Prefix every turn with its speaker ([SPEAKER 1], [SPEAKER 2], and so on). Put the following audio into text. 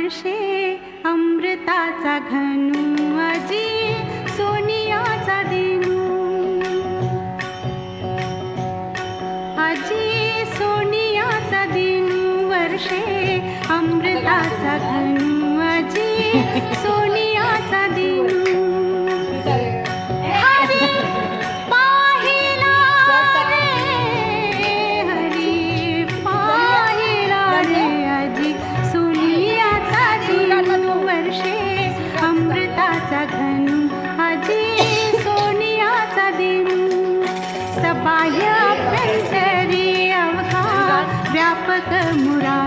[SPEAKER 1] वर्षे अमृताचा घनू अजी सोनियाचा दिनू अजी सोनियाचा दिनू वर्षे अमृताचा घनू अजी सोनियाचा दिनू हरी पाहिला रे अजी सोनियाचा दिनू वर्षे अमृताचा घनू अजी सोनियाचा दिनू सबाह्य अभ्यंतरी अवघा व्यापक मुरा